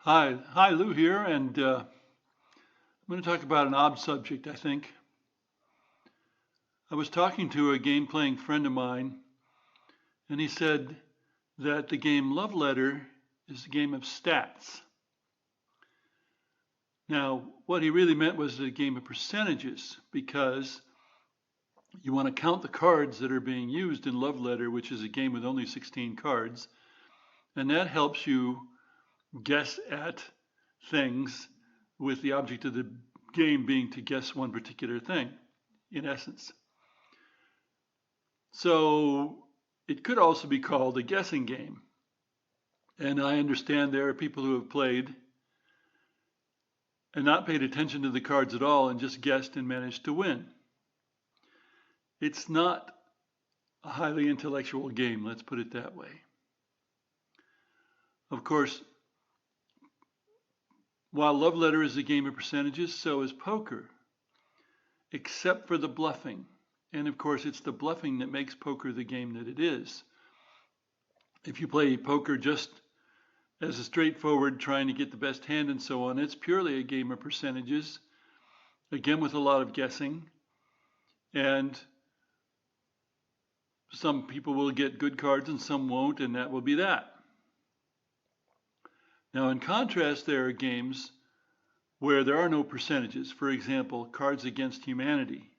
Hi, Lou here, and I'm going to talk about an odd subject, I think. I was talking to a game playing friend of mine, and he said that the game Love Letter is a game of stats. Now, what he really meant was a game of percentages, because you want to count the cards that are being used in Love Letter, which is a game with only 16 cards, and that helps you guess at things with the object of the game being to guess one particular thing, in essence. So it could also be called a guessing game. And I understand there are people who have played and not paid attention to the cards at all and just guessed and managed to win. It's not a highly intellectual game, let's put it that way. Of course, while Love Letter is a game of percentages, so is poker, except for the bluffing. And of course, it's the bluffing that makes poker the game that it is. If you play poker just as a straightforward trying to get the best hand and so on, it's purely a game of percentages, again with a lot of guessing. And some people will get good cards and some won't, and that will be that. Now, in contrast, there are games where there are no percentages. For example, Cards Against Humanity,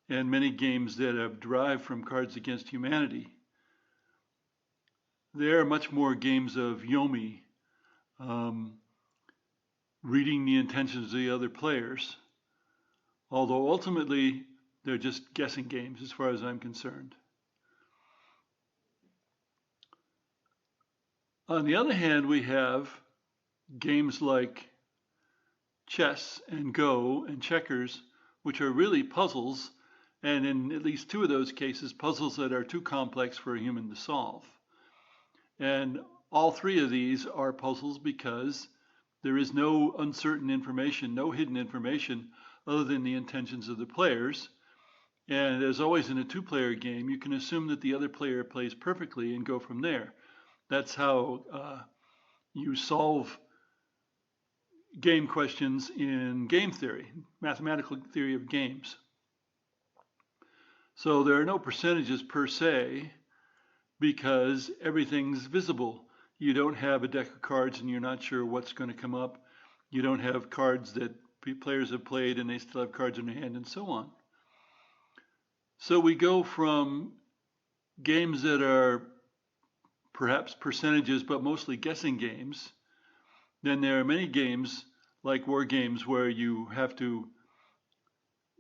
and many games that have derived from Cards Against Humanity. There are much more games of Yomi, reading the intentions of the other players, although ultimately they're just guessing games as far as I'm concerned. On the other hand, we have games like chess and Go and checkers, which are really puzzles, and in at least two of those cases, puzzles that are too complex for a human to solve. And all three of these are puzzles because there is no uncertain information, no hidden information other than the intentions of the players. And as always in a two-player game, you can assume that the other player plays perfectly and go from there. That's how you solve game questions in game theory, mathematical theory of games. So there are no percentages per se because everything's visible. You don't have a deck of cards and you're not sure what's going to come up. You don't have cards that players have played and they still have cards in their hand and so on. So we go from games that are perhaps percentages, but mostly guessing games. Then there are many games like war games where you have to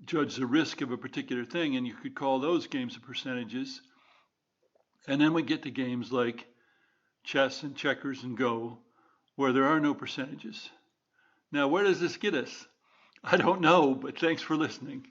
judge the risk of a particular thing, and you could call those games of percentages. And then we get to games like chess and checkers and Go, where there are no percentages. Now, where does this get us? I don't know, but thanks for listening.